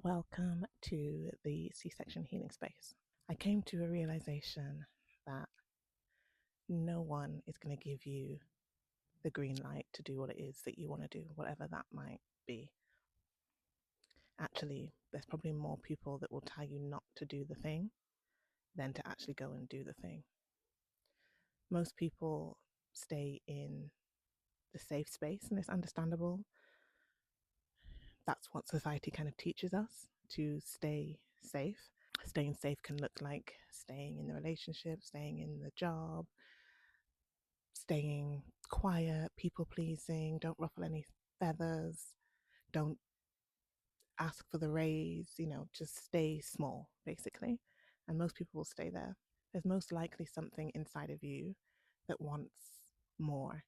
Welcome to the C-section healing space. I came to a realization that no one is going to give you the green light to do what it is that you want to do, whatever that might be. Actually, there's probably more people that will tell you not to do the thing than to actually go and do the thing. Most people stay in the safe space, and it's understandable. That's what society kind of teaches us, to stay safe. Staying safe can look like staying in the relationship, staying in the job, staying quiet, people pleasing, don't ruffle any feathers, don't ask for the raise, just stay small, basically. And most people will stay there. There's most likely something inside of you that wants more.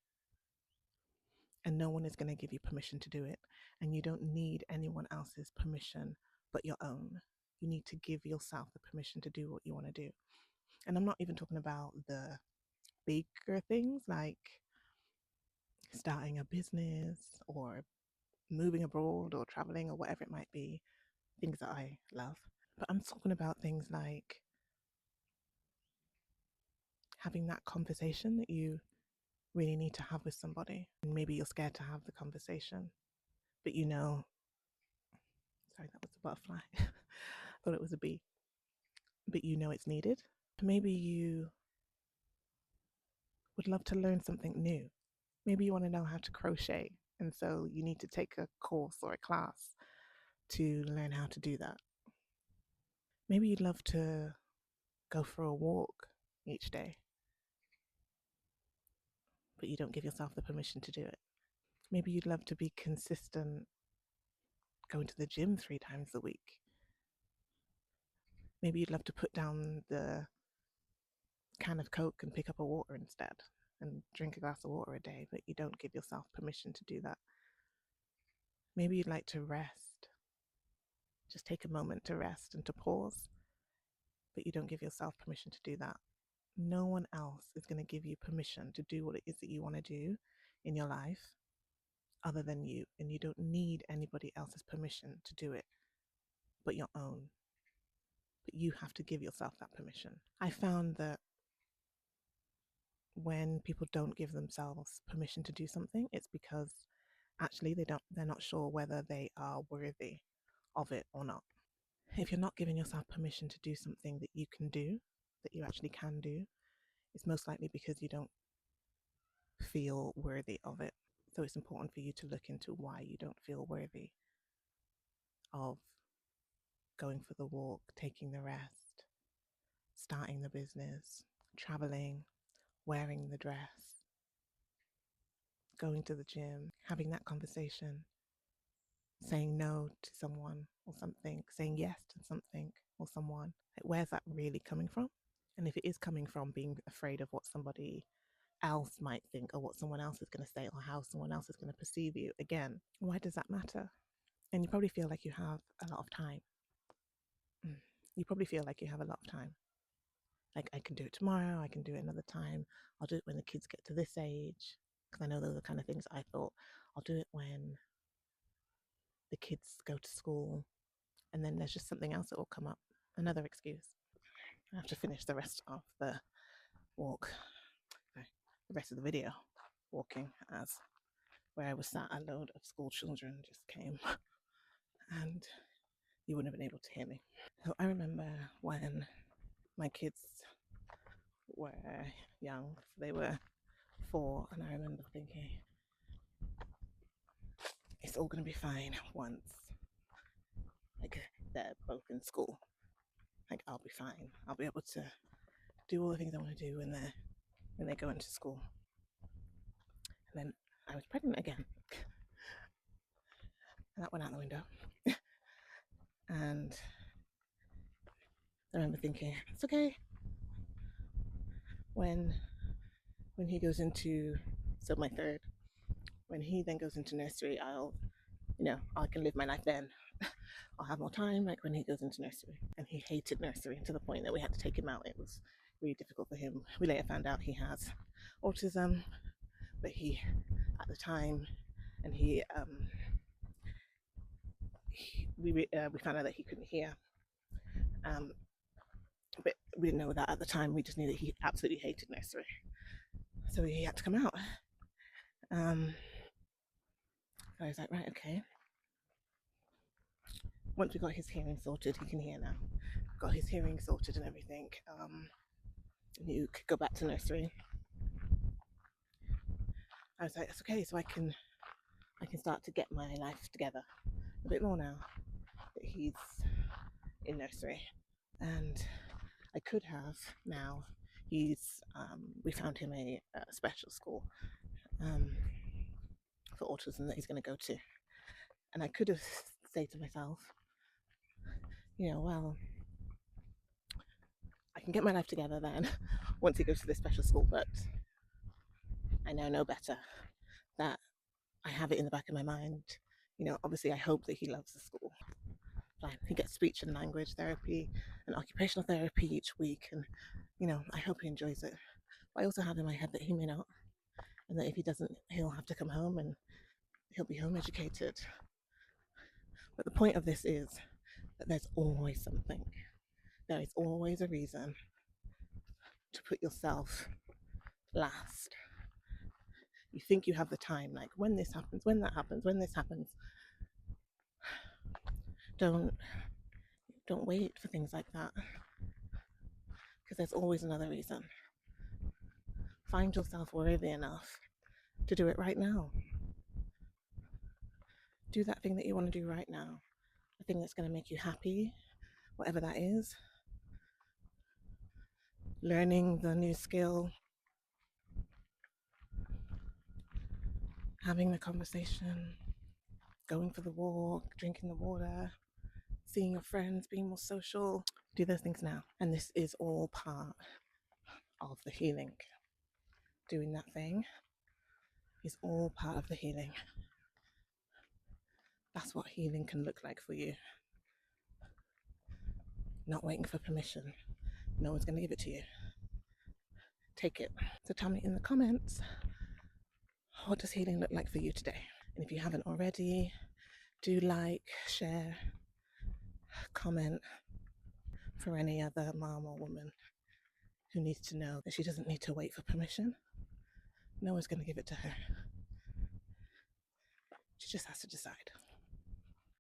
And no one is going to give you permission to do it. And you don't need anyone else's permission but your own. You need to give yourself the permission to do what you want to do. And I'm not even talking about the bigger things like starting a business or moving abroad or traveling or whatever it might be, things that I love. But I'm talking about things like having that conversation that you really need to have with somebody. And maybe you're scared to have the conversation, but sorry, that was a butterfly. I thought it was a bee. But it's needed. Maybe you would love to learn something new. Maybe you want to know how to crochet, and so you need to take a course or a class to learn how to do that. Maybe you'd love to go for a walk each day, but you don't give yourself the permission to do it. Maybe you'd love to be consistent going to the gym 3 times a week. Maybe you'd love to put down the can of Coke and pick up a water instead and drink a glass of water a day, but you don't give yourself permission to do that. Maybe you'd like to rest. Just take a moment to rest and to pause, but you don't give yourself permission to do that. No one else is going to give you permission to do what it is that you want to do in your life other than you, and you don't need anybody else's permission to do it but your own. But you have to give yourself that permission. I found that when people don't give themselves permission to do something, it's because actually they're not sure whether they are worthy of it or not. If you're not giving yourself permission to do something that you can do, that you actually can do, it's most likely because you don't feel worthy of it. So it's important for you to look into why you don't feel worthy of going for the walk, taking the rest, starting the business, traveling, wearing the dress, going to the gym, having that conversation, saying no to someone or something, saying yes to something or someone. Like, where's that really coming from? And if it is coming from being afraid of what somebody else might think or what someone else is going to say or how someone else is going to perceive you, again, why does that matter? And you probably feel like you have a lot of time. You probably feel like you have a lot of time. Like, I can do it tomorrow, I can do it another time, I'll do it when the kids get to this age. Because I know those are the kind of things I thought. I'll do it when the kids go to school. And then there's just something else that will come up, another excuse. I have to finish the rest of the walk, the rest of the video, walking, as where I was sat, a load of school children just came and you wouldn't have been able to hear me. So I remember when my kids were young, so they were 4, and I remember thinking, it's all going to be fine once, like, they're both in school. Like, I'll be fine. I'll be able to do all the things I want to do when they go into school. And then I was pregnant again, and that went out the window. And I remember thinking, it's okay. When he goes into, so my third, when he then goes into nursery, I can live my life then. I'll have more time, like when he goes into nursery. And he hated nursery to the point that we had to take him out. It was really difficult for him. We later found out he has autism, but at the time, and he we found out that he couldn't hear, um, but we didn't know that at the time. We just knew that he absolutely hated nursery, so he had to come out. So I was like, right, okay. Once we got his hearing sorted, he can hear now. Got his hearing sorted and everything. You could go back to nursery. I was like, that's okay, so I can start to get my life together a bit more now that he's in nursery. And I could have now. We found him a special school for autism that he's going to go to, and I could have said to myself, well, I can get my life together then once he goes to this special school, but I now know better, that I have it in the back of my mind. Obviously I hope that he loves the school. Fine. He gets speech and language therapy and occupational therapy each week, and I hope he enjoys it. But I also have in my head that he may not, and that if he doesn't, he'll have to come home and he'll be home educated. But the point of this is that there's always something. There is always a reason to put yourself last. You think you have the time, like when this happens, when that happens, when this happens. Don't wait for things like that, because there's always another reason. Find yourself worthy enough to do it right now. Do that thing that you want to do right now, the thing that's going to make you happy, whatever that is. Learning the new skill, having the conversation, going for the walk, drinking the water, seeing your friends, being more social. Do those things now. And this is all part of the healing. Doing that thing is all part of the healing. That's what healing can look like for you. Not waiting for permission. No one's going to give it to you. Take it. So tell me in the comments, what does healing look like for you today? And if you haven't already, do like, share, comment for any other mom or woman who needs to know that she doesn't need to wait for permission. No one's going to give it to her. She just has to decide.